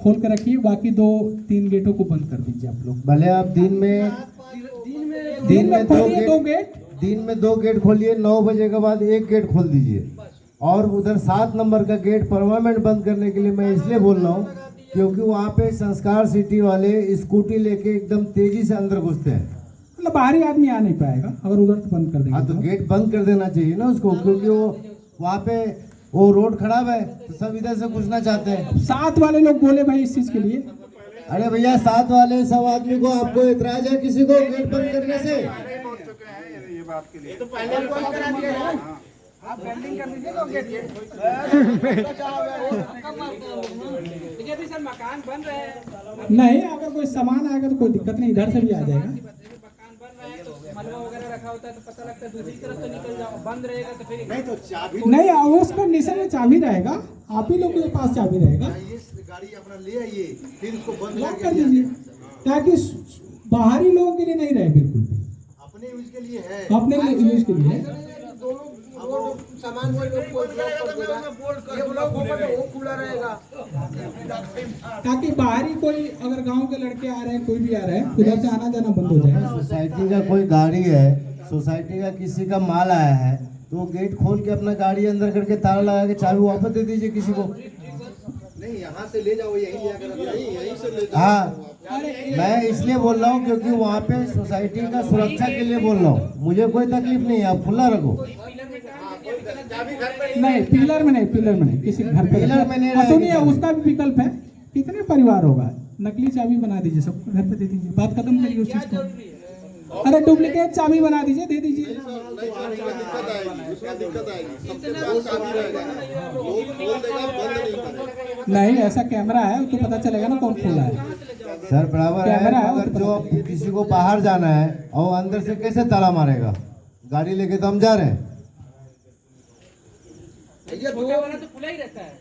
खोल कर रखिए, बाकी 2-3 गेटों को बंद कर दीजिए आप लोग। भले आप दिन में खोलिए 2 गेट। दिन में 2 गेट खोलिए, 9 बजे के बाद 1 गेट खोल दीजिए। और उधर 7 नंबर का गेट परमानेंट बंद करने के लिए मैं इसलिए बोल रहा हूँ क्योंकि वहाँ पे संस्कार सिटी वाले स्कूटी लेके एकदम तेजी से अंदर घुसते हैं। मतलब बाहरी आदमी आ नहीं पाएगा अगर उधर से बंद कर देंगे। हाँ, तो गेट बंद कर देना चाहिए ना उसको, क्योंकि वो वहाँ पे वो रोड खराब है तो सब इधर से घुसना चाहते हैं। साथ वाले लोग बोले भाई इस चीज के लिए। अरे भैया, साथ वाले सब आदमी को आपको इतराज है किसी को गेट बंद करने से? ये बात के लिए तो पहले बंद करा दिया है। आप बेल्डिंग कर दीजिए तो गेट देखिए अभी सर मकान बन रहे हैं। नहीं, अगर कोई सामान आएगा तो कोई दिक्कत नहीं, इधर से भी आ जाएगा। मकान बन रहा है तो मलबा वगैरह रखा होता है तो पता लगता है दूसरी तरफ से निकल जाओ, बंद रहेगा तो फिर नहीं तो चाबी नहीं, उस कंडीशन में चाबी रहेगा, आप ही लोग के पास चाबी रहेगा। गाड़ी अपना ले आइए, फिर उसको बंद लॉक कर दीजिए ताकि बाहरी लोगों के लिए नहीं रहे, बिल्कुल भी अपने यूज के लिए है। अपने यूज के लिए है। सामान खुला रहेगा ताकि बाहरी कोई अगर गांव के लड़के आ रहे हैं, कोई भी आ रहे हैं, उधर से आना जाना बंद हो जाए। सोसाइटी का कोई गाड़ी है, सोसाइटी का किसी का माल आया है तो वो गेट खोल के अपना गाड़ी अंदर करके ताला लगा के चाबी वापस दे दीजिए किसी को। नहीं, यहाँ से ले जाओ, यहीं से ले जाओ। हाँ, मैं इसलिए बोल रहा हूँ क्योंकि वहाँ पे सोसाइटी का सुरक्षा के लिए बोल रहा हूँ। मुझे कोई तकलीफ नहीं है, आप खुला रखो। नहीं, पिलर में नहीं, किसी घर पे पिलर में नहीं रहेगी। सुनिए, उसका भी विकल्प है। कितने परिवार होगा, नकली चाबी बना दीजिए, सबको घर पे दे दीजिए, बात खत्म करिए उस चीज को। अरे डुप्लीकेट चाबी बना दीजिए, दे दीजिए। नहीं, ऐसा कैमरा है तो पता चलेगा ना कौन खोला है। सर बराबर कैमरा है, है, अगर जो किसी को बाहर जाना है और अंदर से कैसे ताला मारेगा? गाड़ी लेके तो हम जा रहे हैं। छोटा वाला तो खुला ही रहता है।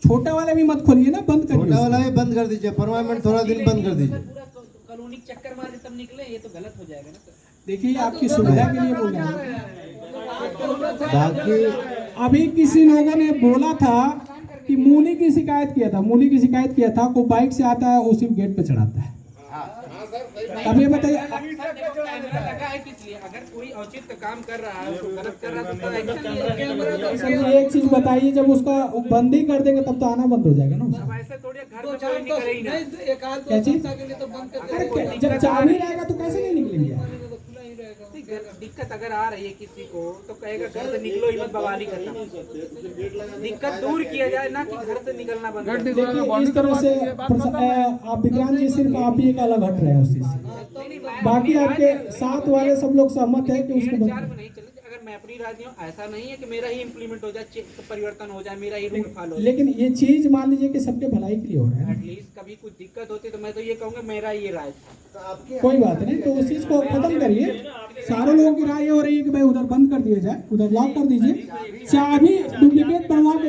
छोटा वाला भी मत खोलिए ना, बंद करिए। छोटा वाला भी बंद कर दीजिए, परमानेंट थोड़ा दिन बंद कर दीजिए। कॉलोनी चक्कर मार के तब निकले, ये तो गलत हो जाएगा ना। देखिए, आपकी सुविधा के लिए बोल रहे हैं। बाकी अभी किसी लोगों ने बोला था कि मूली की शिकायत किया था, कोई बाइक से आता है उसी गेट पे चढ़ाता है। अब ये बताइए, लगा है किस लिए? अगर कोई औचित्य काम कर रहा है, उसको गलत कर रहा है तो एक्शन लिया सर एक चीज बताइए, जब उसका बंदी कर देंगे तब तो आना बंद हो जाएगा ना। अब ऐसे थोड़ी घर में कोई निकले ही ना। क्या चीज? अरे जब चाबी रहेगा तो कैसे नहीं निकलेंगे? दिक्कत अगर आ रही है किसी को तो कहेगा घर से निकलो ही मत, बवाली करना। दिक्कत दूर किया जाए ना कि घर से निकलना बंद कर। देखिए, इस तरह से आप विक्रांत जी सिर्फ आप ही एक अलग हट रहे हैं उस चीज से, बाकी आपके साथ वाले सब लोग सहमत है कि उसको विचार में नहीं चले। अगर मैं अपनी राय दूं, ऐसा नहीं है कि मेरा ही इम्प्लीमेंट हो जाए, परिवर्तन हो जाए, मेरा ही रूल फॉलो हो जाए। लेकिन ये चीज मान लीजिए कि सबके भलाई के लिए हो रहा है। एटलीस्ट कभी कुछ दिक्कत होती तो मैं तो ये कहूँगा मेरा ये राय था। कोई बात नहीं, तो उस चीज को खत्म करिए। सारे लोगों की राय ये हो रही है कि भाई उधर बंद कर दिया जाए, उधर लॉक कर दीजिए, चाबी डुप्लीकेट बनवा के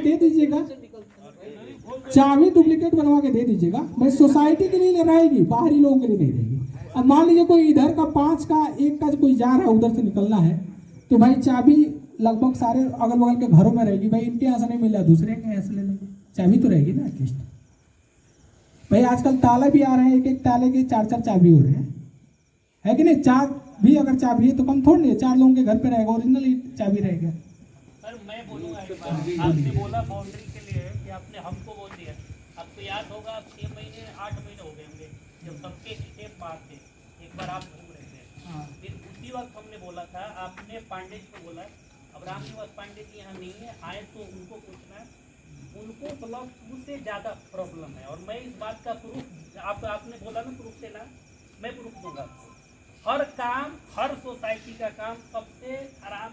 दे दीजिएगा, भाई सोसाइटी के लिए रहेगी, बाहरी लोगों के लिए नहीं रहेगी। अब मान लीजिए कोई इधर का 5 का 1 का कोई जा रहा है, उधर से निकलना है, तो भाई चाबी लगभग सारे अगल बगल के घरों में रहेगी। भाई इनके यहाँ से नहीं मिला, दूसरे के यहाँ से ले लेंगे, चाबी तो रहेगी ना एटलीस्ट। भाई आजकल ताले भी आ रहे हैं, एक ताले के 4 चाबी हो रहे हैं, है कि नहीं? 4 भी अगर चाबी है तो कम थोड़ी नहीं है, 4 लोगों के घर पे रहेगा, ओरिजिनल चाबी रहेगा। सर मैं बोलूँगा, आपने बोला बाउंड्री के लिए कि आपने हमको बोल दिया। आपको याद होगा 6 महीने 8 महीने हो गए होंगे जब सबके स्टेप बाहर थे, एक बार आप घूम रहे थे। फिर उसी वक्त हमने बोला था, आपने पांडे जी को बोला, अब रामनिवास पांडे जी यहाँ नहीं है, आए तो उनको पूछना, उनको ब्लॉक 2 से ज़्यादा प्रॉब्लम है। और मैं इस बात का प्रूफ, आपने बोला ना प्रूफ देना, मैं प्रूफ दूंगा। हर काम, हर सोसाइटी का काम सबसे आराम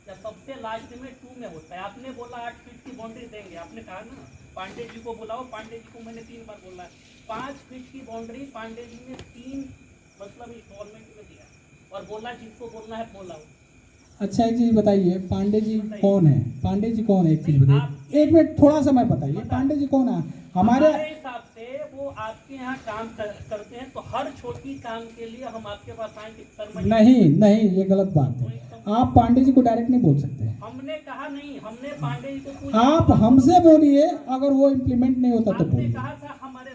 या सबसे लास्ट में 2 में होता है। आपने बोला 8 फीट की बाउंड्री देंगे, आपने कहा ना पांडे जी को बुलाओ, पांडे जी को मैंने 3 बार बोला है। 5 फीट की बाउंड्री पांडे जी ने 3 मतलब इंस्टॉलमेंट में दिया और बोला जिसको बोलना है बोला। अच्छा एक चीज बताइए, पांडे जी कौन है? एक चीज बताइए, 1 मिनट थोड़ा समय बताइए, पांडे जी कौन है? हमारे हिसाब से वो आपके यहाँ काम करते हैं, तो हर छोटी काम के लिए हम आपके पास आएंगे। नहीं, ये गलत बात है। आप पांडे जी को डायरेक्ट नहीं बोल सकते। हमने कहा नहीं, हमने पांडे जी को आप हमसे बोलिए, अगर वो इम्प्लीमेंट नहीं होता तो आपने बोलिए। कहा था हमारे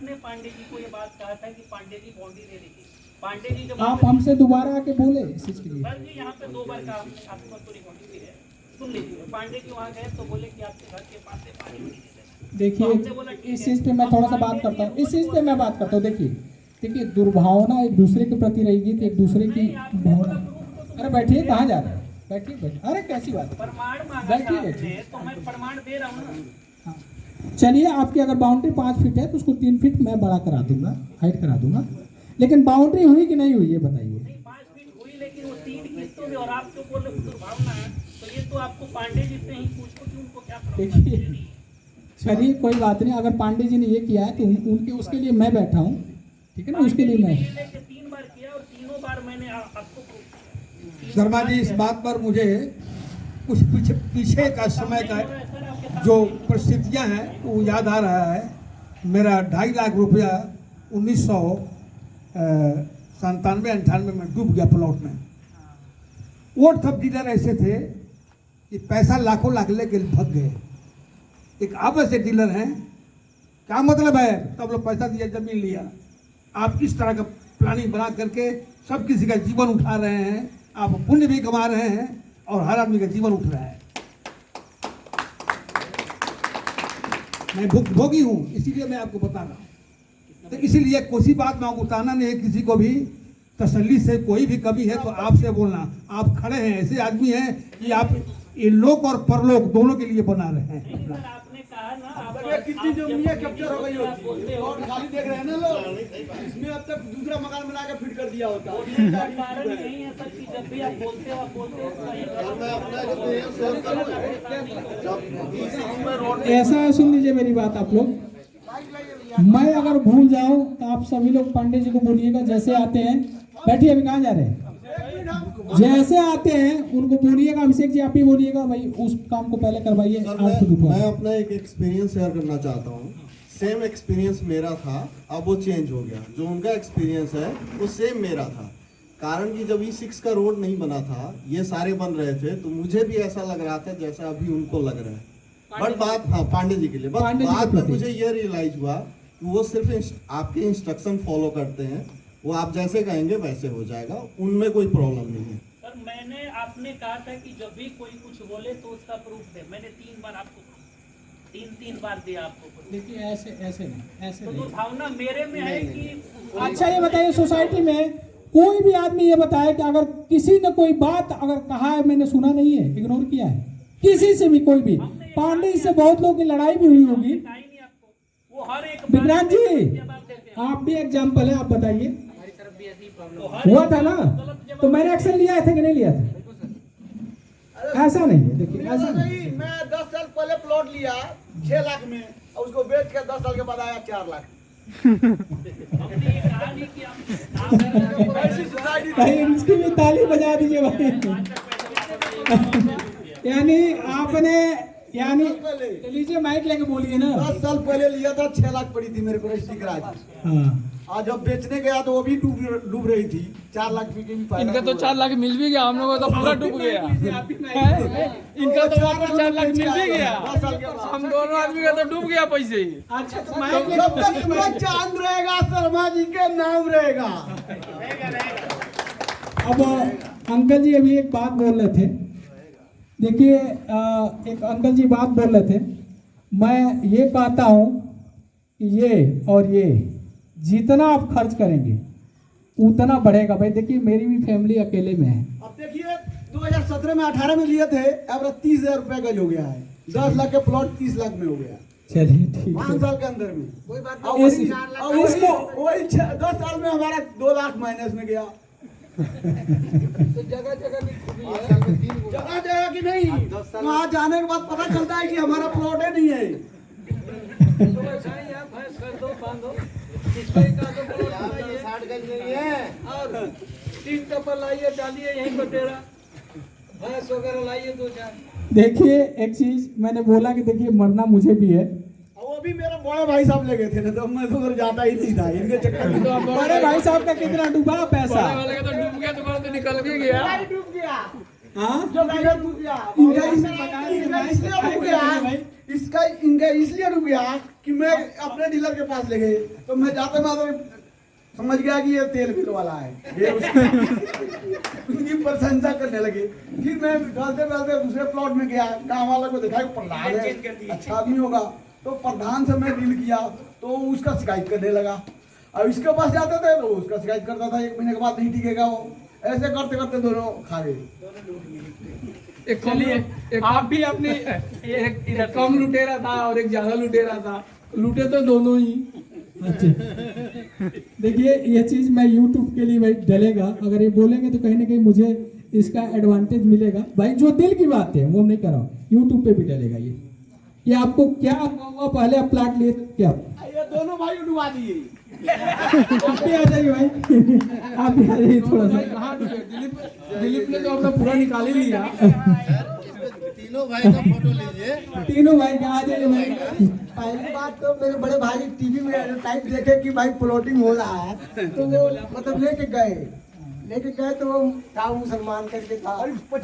आपने पांडे जी को ये बात कहा था कि पांडे जी बाउंड्री दे रही थी। पांडे जी जब आप हमसे दोबारा आके बोले इस चीज के लिए। सर जी यहाँ पे 2 बार कहा हमने, आपके पास पूरी बाउंड्री है, सुन लीजिए। पांडे जी वहाँ गए तो बोले कि आपके घर के पास से पानी नहीं देते। देखिए इस चीज पे मैं थोड़ा सा बात करता हूँ, इस चीज पे मैं बात करता हूँ। देखिए दुर्भावना एक दूसरे के प्रति रहेगी तो एक दूसरे की भावना। अरे बैठिए, कहाँ जा रहे हैं? बैठिए। अरे कैसी बात है? प्रमाण मांगा बैठिए, था बैठिए। आपने, तो मैं प्रमाण दे रहा हूँ ना। हाँ। चलिए, आपकी अगर बाउंड्री 5 फीट है तो उसको 3 फीट मैं बड़ा करा दूंगा, हाइट करा दूंगा। लेकिन बाउंड्री हुई कि नहीं हुई ये बताइए। 5 फीट हुई, लेकिन वो 3 किस्तों में, और आप जो बोल रहे हो दुर्भावना है, तो ये तो आपको पांडे जी से ही पूछो कि उनको क्या प्रॉब्लम है। देखिए, चलिए कोई बात नहीं, अगर पांडे जी ने ये किया है तो उनके उसके लिए मैं बैठा हूँ, ठीक है ना, उसके लिए मैं। ये लेके 3 बार किया और तीनों बार मैंने आपको शर्मा जी, इस बात पर मुझे कुछ पीछे का समय का जो परिस्थितियां हैं वो याद आ रहा है। मेरा 2.5 लाख रुपया 1997-98 में डूब गया प्लॉट में। वो सब डीलर ऐसे थे कि पैसा लाखों लाख लेके भग गए। एक आप ऐसे डीलर हैं, क्या मतलब है? तब लोग पैसा दिया, जमीन लिया। आप इस तरह का प्लानिंग बना करके सब किसी का जीवन उठा रहे हैं, आप पुण्य भी कमा रहे हैं और हर आदमी का जीवन उठ रहा है। मैं भुक्तभोगी हूं, इसीलिए मैं आपको बता रहा हूं। तो इसीलिए कोई बात मैं उतारना नहीं है किसी को भी। तसल्ली से कोई भी कमी है तो आपसे बोलना। आप खड़े हैं, ऐसे आदमी हैं कि आप ये लोक और परलोक दोनों के लिए बना रहे हैं। आपने कहा ना, आप कितनी जमीनें कैप्चर हो गई होती बोलते है हो। और खाली देख रहे हैं ना लोग, इसमें अब तक दूसरा मकान बना के फिट कर दिया होता है। कारण यही है सर कि जब भी आप बोलते हो तो कहीं ऐसा है, सुन लीजिए मेरी बात आप लोग। मैं अगर भूल जाऊं तो आप सभी लोग पांडे जी को बोलिएगा, जैसे आते हैं। बैठिए, अभी कहाँ जा रहे हैं? जैसे आते हैं उनको बोलिएगा, अभिषेक जी आप ही बोलिएगा, भाई उस काम को पहले करवाइए। मैं अपना एक एक्सपीरियंस शेयर करना चाहता हूँ। सेम एक्सपीरियंस मेरा था, अब वो चेंज हो गया। जो उनका एक्सपीरियंस है वो सेम मेरा था। कारण कि जब E6 का रोड नहीं बना था, ये सारे बन रहे थे, तो मुझे भी ऐसा लग रहा था जैसा अभी उनको लग रहा है। बट बात, हाँ, पांडे जी के लिए बात में मुझे ये रियलाइज हुआ कि वो सिर्फ आपके इंस्ट्रक्शन फॉलो करते हैं। वो आप जैसे कहेंगे वैसे हो जाएगा, उनमें कोई प्रॉब्लम नहीं है। सर मैंने आपने कहा था कि जब भी कोई कुछ बोले तो उसका प्रूफ दे। मैंने 3 बार आपको 3 बार दिया आपको proof। देखिए, ऐसे तो नहीं। भावना मेरे में है कि अच्छा ये बताइए, सोसाइटी में कोई भी आदमी ये बताए कि अगर किसी ने कोई बात अगर कहा है, मैंने सुना नहीं है, इग्नोर किया है, किसी से भी कोई भी। पांडे से बहुत लोगों की लड़ाई भी हुई होगी। कहा ही नहीं आपको, वो हर एक विक्रांत जी, जवाब देते हैं। आप भी एग्जाम्पल है, आप बताइए। हमारी तरफ भी ऐसी प्रॉब्लम हुआ था ना, तो मैंने एक्शन लिया था कि नहीं लिया था? ऐसा नहीं है, देखिए ऐसा नहीं। मैं 10 साल पहले प्लॉट लिया 6 लाख में और उसको बेच के 10 साल के बाद आया 4 लाख। हमने ये कहा नहीं कि आप ऐसी सोसाइटी भाई इसकी भी ताली बजा दीजिए भाई। यानी आपने, यानी लीजिए माइक लेके बोलिए ना। 10 साल पहले लिया था, 6 लाख पड़ी थी मेरे को रजिस्ट्री करा दी। हाँ, आज जब बेचने गया तो वो भी डूब रही थी। 4 लाख की भी फायदा इनका तो 4 लाख मिल भी गया, हम लोगों का तो पूरा डूब गया। इनका तो वहाँ पर 4 लाख मिल भी गया, 10 साल के बाद। हम दोनों आदमी का तो डूब गया पैसे ही। अच्छा तो जब माइक तक इसमें चांद रहेगा, शर्मा जी के नाम रहेगा। अब अंकल जी अभी एक बात बोल रहे थे। देखिए, एक अंकल जी बात बोल रहे थे। मैं ये कहता हूँ कि ये और ये जितना आप खर्च करेंगे उतना बढ़ेगा। भाई देखिए, मेरी भी फैमिली अकेले में है। अब देखिए 2017 में 18 में लिए थे, अब 30,000 रुपए गज हो गया है। 10 लाख के प्लॉट 30 लाख में हो गया, चलिए ठीक 5 है। साल के अंदर में। कोई बात और नहीं। वही- इसको वही 10 साल में हमारा 2 लाख माइनस में गया। तो जगह जगह की खूबी है। जगह जगह की नहीं, वहाँ जाने के बाद पता चलता है कि हमारा प्लॉट है नहीं है। तो वैसा ही है, भैंस कर दो, बांधो, किसको एक आधो प्लॉट बनाइए 60 गज नहीं है। और 3 टप्पर लाइए, डालिए यहीं पर डेरा, भैंस वगैरह लाइए 2-4। देखिए, एक चीज मैंने बोला कि देखिए मरना मुझे भी है। और वो भी मेरे बड़े भाई साहब ले गए थे ना, तो मैं तो उधर जाता ही नहीं था इनके चक्कर में। बड़े भाई साहब का कितना डूबा पैसा? वाले का तो डूब गया, तुम्हारा तो निकल भी गया। डूब गया। हाँ जो गाइड डूब गया इनका इसलिए डूब गया, इसका इनका इसलिए डूब गया कि मैं अपने डीलर के पास ले गए तो मैं जाते मात्र समझ गया कि ये तेल बिल वाला है, ये उनकी प्रशंसा करने लगे। फिर मैं डालते डालते दूसरे प्लॉट में गया, गाँव वालों को देखा प्रधान है अच्छा आदमी होगा, तो प्रधान से मैं डील किया तो उसका शिकायत करने लगा। अब इसके पास जाते थे तो उसका शिकायत करता था, 1 महीने के बाद नहीं टिकेगा वो, ऐसे करते करते दोनों खा गए। एक चलिए आप भी अपनी एक कम लुटेरा था और एक ज्यादा लुटेरा था, लूटे तो दोनों ही। अच्छा देखिए ये चीज मैं YouTube के लिए भाई डलेगा, अगर ये बोलेंगे तो कहीं ना कहीं मुझे इसका एडवांटेज मिलेगा भाई, जो दिल की बात है वो हम नहीं कर रहा हूँ, YouTube पे भी डलेगा ये आपको क्या हुआ, पहले आप प्लाट लिए थे क्या? ये दोनों भाई डुबा दिए। आप भी आ जाइए भाई, आप भी आ जाइए थोड़ा सा। दिलीप ने तो अपना पूरा निकाल ही लिया। तीनों भाई का फोटो लीजिए, तीनों भाई का आ जाइए भाई। पहली बात तो मेरे बड़े भाई टीवी में एडवर्टाइज देखे कि भाई प्लॉटिंग हो रहा है, तो वो मतलब लेके गए तो वो था मुसलमान करके था,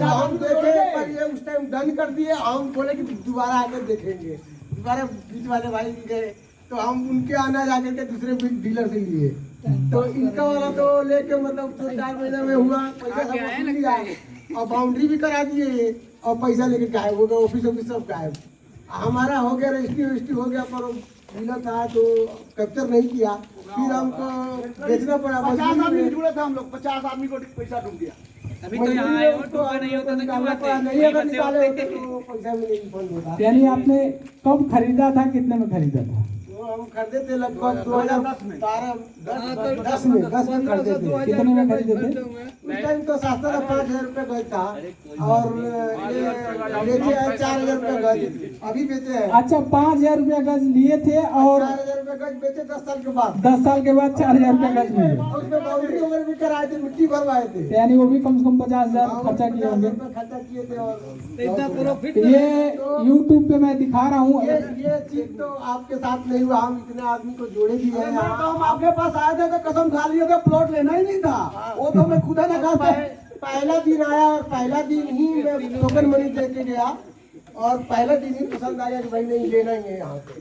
हम देखे पर ये उस टाइम डन कर दिए। हम बोले कि दोबारा आकर देखेंगे, दोबारा बीच वाले भाई गए तो हम उनके आना जाकर के दूसरे डीलर से लिए, तो इनका वाला तो लेके मतलब 2-4 महीने में हुआ, पैसा सब लिया और बाउंड्री भी करा दिए और पैसा लेके गायब हो गया, ऑफिस सब गायब। हमारा हो गया रजिस्ट्री हो गया, पर डीलर था तो कैप्चर नहीं किया, फिर हमको बेचना पड़ा। 50 आदमी जुड़े थे हम लोग, 50 आदमी को पैसा डूब गया। अभी तो यहाँ आए हो, टोका नहीं होता तो क्यों आते? नहीं अगर निकाले होते तो पैसा में नहीं फंड होता। यानी आपने कब खरीदा था, कितने में खरीदा था? तो हम खरीदे थे लगभग 2010 में, 10 में खरीदे थे। कितने में खरीदे थे? उस टाइम तो सस्ता था, 5,000 रुपये गज था और ये बेचे हैं 4,000 रुपये गज, अभी बेचे हैं। अच्छा 5,000 रुपया गज लिए थे और 4,000 रुपये गज बेचे 10 साल के बाद। 10 साल के बाद 4,000 रुपया गज मिले, और उसमें बाउंड्री वगैरह भी कराए थे, मिट्टी भरवाए थे, यानी वो भी कम से कम 50,000 खर्चा किए होंगे। खर्चा किए थे। और ये YouTube पे मैं दिखा रहा हूँ। ये चीज तो आपके साथ नहीं हुआ, हम इतने आदमी को जोड़े भी हैं। हम आपके पास आए थे तो कसम खा लिए थे, प्लॉट लेना ही नहीं था, वो तो मैं खुदा ना खाता। पहला दिन आया और पहला दिन ही मैं टोकन मनी दे के गया और पहला दिन ही पसंद आया कि भाई नहीं लेना ही है यहाँ पे।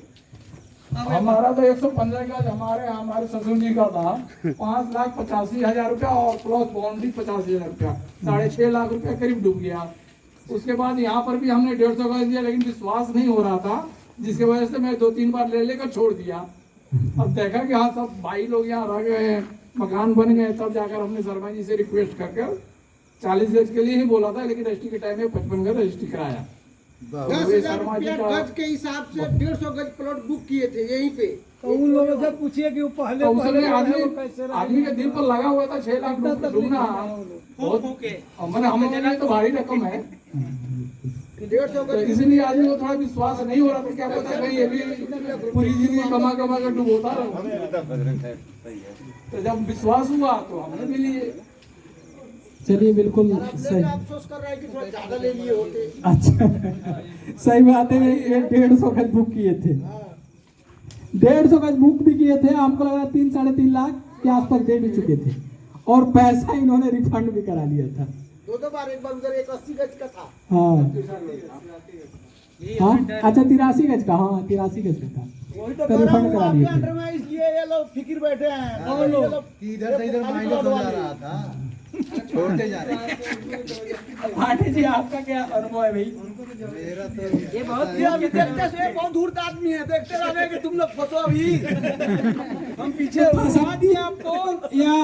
हमारा तो 115 गज हमारे ससुर जी का था, 5,85,000 रुपया और प्लस बाउंड्री 50,000 रुपया, 6.5 लाख रुपया करीब डूब गया। उसके बाद यहाँ पर भी हमने 150 गज दिया, लेकिन विश्वास नहीं हो रहा था, जिसकी वजह से मैं 2-3 बार लेकर छोड़ दिया। अब देखा कि हाँ सब भाई लोग यहाँ रह गए, मकान बन गए, तब जाकर हमने शर्मा जी से रिक्वेस्ट कर 40 गज के लिए ही बोला था, लेकिन रजिस्ट्री के टाइम में 55 गज रजिस्ट्री कराया। 10,000 रुपया गज के हिसाब से 150 गज प्लॉट बुक किए थे यहीं पे। तो उन लोगों से पूछिए कि वो पहले आदमी के दिल पर लगा हुआ था 6 लाख डूबना बहुत, मैंने हम तो भारी रकम है, 150 तो इसलिए आदमी को थोड़ा विश्वास नहीं हो रहा था, क्या पता भाई ये भी पूरी जिंदगी कमा कर डूबोता रहा। तो जब विश्वास हुआ तो हमने भी लिए। चलिए बिल्कुल सही, अफसोस कर रहा है कि थोड़ा ज्यादा ले लिए होते। अच्छा सही बात है, ये 150 गज बुक किए थे, 150 गज बुक भी किए थे, हमको लगा 3-3.5 लाख के आसपास दे भी चुके थे और पैसा इन्होंने रिफंड भी करा लिया था। 2 बार, एक बार उधर 80 गज का था। हाँ हाँ अच्छा 83 गज का, हाँ 83 गज का था, वही तो तो रिफंड करा लिए अंडर थे। में, इसलिए ये लोग फिक्र बैठे हैं। इधर से इधर माइनस हो जा रहा था, छोड़ते जा रहे हैं। भाटे जी आपका क्या अनुभव है भाई? मेरा तो ये बहुत ये अभी देखते से बहुत दूर का आदमी है, देखते रह गए कि तुम लोग फंसो अभी। हम पीछे फंसा दिए आपको या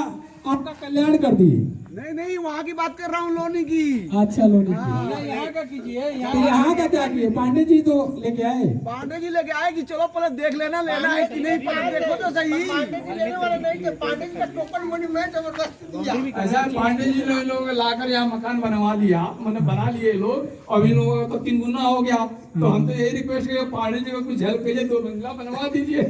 आपका कल्याण कर दिए? नहीं वहाँ की बात कर रहा हूँ, लोनी की। अच्छा लोनी की, यहाँ का कीजिए। तो यहाँ का क्या किए? पांडे जी तो लेके आए, पांडे जी लेके आए कि चलो पहले देख लेना, लेना है कि नहीं, पहले देखो तो सही। पांडे जी लेने वाले नहीं थे, पांडे जी का टोकन मनी मैं जबरदस्ती दिया। ऐसा पांडे जी ने लोग लाकर यहाँ मकान बनवा दिया, मतलब बना लिए लोग, और इन लोगों का तो 3 गुना हो गया। तो हम तो यही रिक्वेस्ट करें पांडे जी को कुछ हेल्प कीजिए, 2 मंजिला बनवा दीजिए।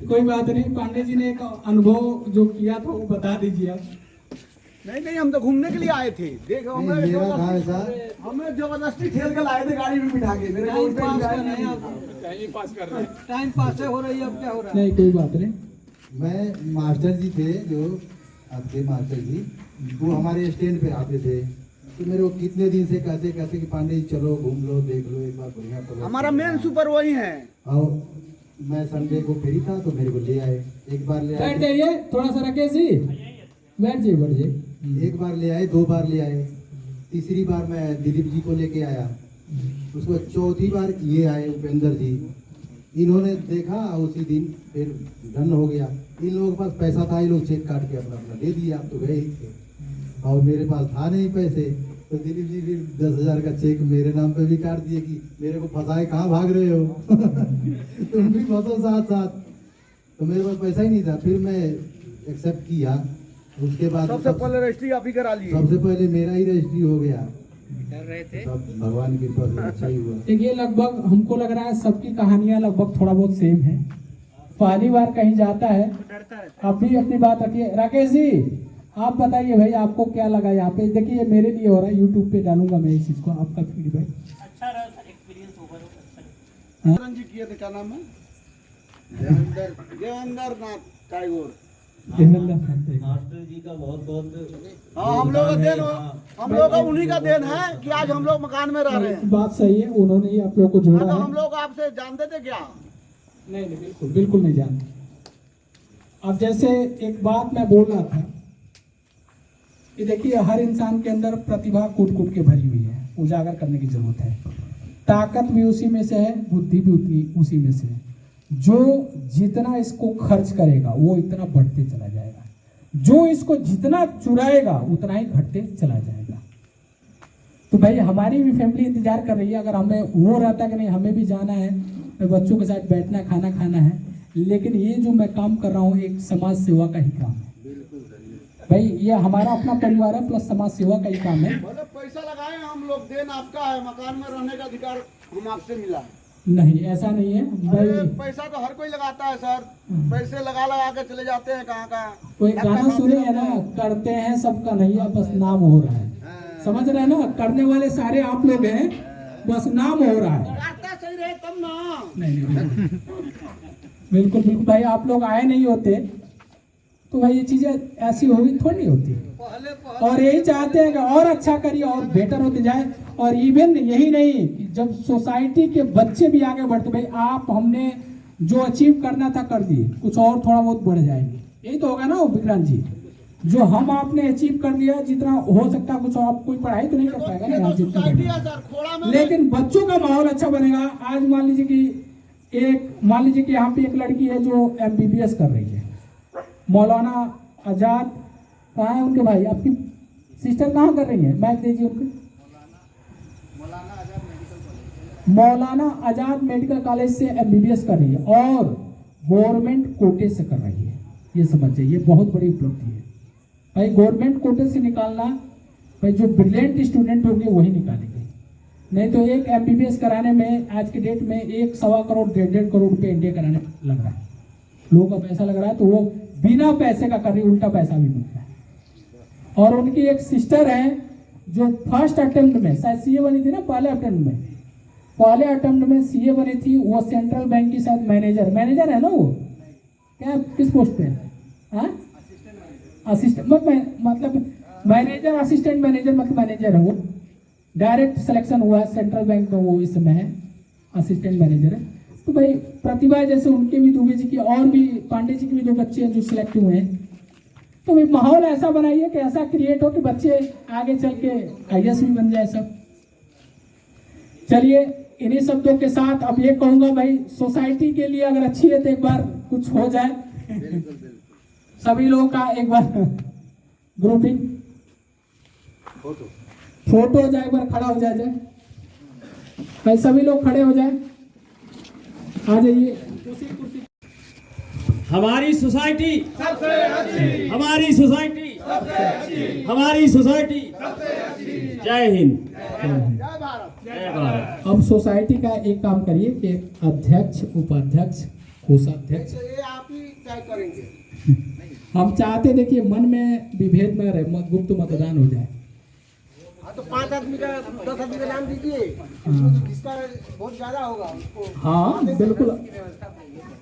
कोई बात नहीं, पांडे जी ने एक अनुभव जो किया था वो बता दीजिए आप। नहीं हम तो घूमने के लिए आए थे, देखो हमें जबरदस्ती ठेल के लाए थे गाड़ी में बिठा के। मेरे टाइम पास कर रहे हैं, टाइम पास हो रही है, अब क्या हो रहा है? नहीं कोई बात नहीं। मैं मास्टर जी थे जो अब थे मास्टर जी, वो हमारे स्टैंड पे आते थे, तो मेरे को कितने दिन से कहते कहते कि पांडे जी चलो घूम लो देख लो एक बार बढ़िया तो हमारा मेन सुपर वही है। और मैं संडे को फ्री था तो मेरे को ले आए, एक बार ले बैठ आए, जाइए थोड़ा सा, राकेश जी बैठ जाइए। एक बार ले आए, 2 बार ले आए, तीसरी बार मैं दिलीप जी को लेके आया, उसको चौथी बार ये आए उपेंद्र जी, इन्होंने देखा उसी दिन फिर डन हो गया। इन लोगों के पास पैसा था, ये लोग चेक काट के अपना अपना दे दिए, आप तो गए ही थे और मेरे पास था नहीं पैसे, तो दिलीप जी फिर 10,000 का चेक मेरे नाम पे भी काट दिए कि मेरे को फंसाए कहाँ भाग रहे हो तुम भी फंसो साथ साथ। तो मेरे पास पैसा ही नहीं था, फिर मैं एक्सेप्ट किया। उसके बाद सबसे पहले रजिस्ट्री आप ही करा लिए। सबसे पहले मेरा ही रजिस्ट्री हो गया, डर रहे थे। सब भगवान की कृपा से अच्छा ही हुआ। देखिए लगभग हमको लग रहा है सबकी कहानियां लगभग थोड़ा बहुत सेम है। पहली बार कहीं जाता है, डरता रहता आप भी अपनी बात रखिए। राकेश जी आप बताइए भाई आपको क्या लगा यहाँ पे? देखिए ये मेरे लिए हो रहा है, यूट्यूब पे डालूंगा मैं इस चीज को, आपका फीडबैक। अच्छा रहा सर, एक्सपीरियंस ओवरऑल अच्छा। जी किए थे, क्या नाम है? देवेंद्र नाथ टैगोर। मास्टर जी का बहुत बहुत हाँ, हम लोग का देन, हम लोग का उन्हीं का देन है कि आज हम लोग मकान में रह रहे हैं। बात सही है, उन्होंने ही आप लोग को जोड़ा तो है। हम लोग आपसे जानते थे क्या? नहीं नहीं बिल्कुल बिल्कुल नहीं जानते। अब जैसे एक बात मैं बोल रहा था कि देखिए हर इंसान के अंदर प्रतिभा कूट कूट के भरी हुई है, उजागर करने की जरूरत है। ताकत भी उसी में से है, बुद्धि भी उतनी उसी में से है। जो जितना इसको खर्च करेगा वो इतना बढ़ते चला जाएगा, जो इसको जितना चुराएगा उतना ही घटते चला जाएगा। तो भाई हमारी भी फैमिली इंतजार कर रही है, अगर हमें वो रहता कि नहीं हमें भी जाना है, बच्चों के साथ बैठना खाना खाना है, लेकिन ये जो मैं काम कर रहा हूँ एक समाज सेवा का ही काम है भाई। ये हमारा अपना परिवार है प्लस समाज सेवा का ही काम है। बोले पैसा लगाए हम लोग, देन आपका है, मकान में रहने का अधिकार हम आपसे मिला है। नहीं ऐसा नहीं है अरे भाई। पैसा तो हर कोई लगाता है सर, पैसे लगा लगा के चले जाते हैं कहाँ कहाँ। कोई गाना सुने है ना, करते हैं सबका नहीं है, बस नाम हो रहा है। समझ रहे हैं ना, करने वाले सारे आप लोग हैं, बस नाम हो रहा है। रास्ता सही रहे तब ना। नहीं बिल्कुल बिल्कुल भाई, आप लोग आए नहीं होते तो भाई ये चीजें ऐसी होगी थोड़ी नहीं होती। और यही चाहते हैं कि और अच्छा करिए और बेटर होते जाए। और इवन यही नहीं, जब सोसाइटी के बच्चे भी आगे बढ़ते, भाई आप हमने जो अचीव करना था कर दिए, कुछ और थोड़ा बहुत बढ़ जाएंगे। यही तो होगा ना विक्रांत जी, जो हम आपने अचीव कर लिया जितना हो सकता, कुछ और कोई पढ़ाई तो नहीं कर पाएगा ना यहाँ जितना, लेकिन बच्चों का माहौल अच्छा बनेगा। आज मान लीजिए कि यहाँ पे एक लड़की है जो MBBS कर रही है, मौलाना आजाद कहाँ है उनके भाई, आपकी सिस्टर कहाँ कर रही है, मैच दीजिए उनके। मौलाना आजाद मेडिकल कॉलेज से MBBS कर रही है और गवर्नमेंट कोटे से कर रही है। ये समझिए, ये बहुत बड़ी उपलब्धि है भाई। गवर्नमेंट कोटे से निकालना भाई, जो ब्रिलियंट स्टूडेंट होंगे वही निकालेंगे, नहीं तो एक MBBS कराने में आज के डेट में 1-1.25 करोड़ 1.5 करोड़ रुपये इंडिया कराने लग रहा है। लोगों का पैसा लग रहा है, तो वो बिना पैसे का कर रही, उल्टा पैसा भी मिल रहा है। और उनकी एक सिस्टर है जो फर्स्ट अटेम्प्ट में शायद CA बनी थी ना, पहले अटेम्प्ट में CA बनी थी। वो सेंट्रल बैंक की शायद मैनेजर है ना, वो क्या किस पोस्ट पे है, असिस्टेंट मतलब मैनेजर, असिस्टेंट मैनेजर मतलब मैनेजर है वो। डायरेक्ट सिलेक्शन हुआ है सेंट्रल बैंक में, वो इस समय है असिस्टेंट मैनेजर है। तो भाई प्रतिभा जैसे उनके भी, दुबे जी की और भी, पांडे जी के भी 2 बच्चे हैं जो सिलेक्ट हुए हैं। तो भाई माहौल ऐसा बनाइए कि ऐसा क्रिएट हो कि बच्चे आगे चल के IAS भी बन जाए सब। चलिए इन्हीं शब्दों के साथ अब ये कहूँगा भाई, सोसाइटी के लिए अगर अच्छी है तो एक बार कुछ हो जाए। सभी लोगों का एक बार ग्रुपिंग फोटो हो जाए, एक बार खड़ा हो जाए भाई, सभी लोग खड़े हो जाए, आ जाइए। हमारी सोसाइटी सबसे अच्छी, हमारी सोसाइटी सबसे अच्छी, हमारी सोसाइटी सबसे अच्छी। जय हिंद, जय भारत, जय भारत। अब सोसाइटी का एक काम करिए कि अध्यक्ष, उपाध्यक्ष, कोषाध्यक्ष ये आप ही तय करेंगे। हम चाहते देखिए मन में विभेद न रहे, गुप्त मतदान हो जाए। हाँ तो 5 आदमी का 10 आदमी का नाम दीजिए, जिसका बहुत ज्यादा होगा उसको। हाँ बिल्कुल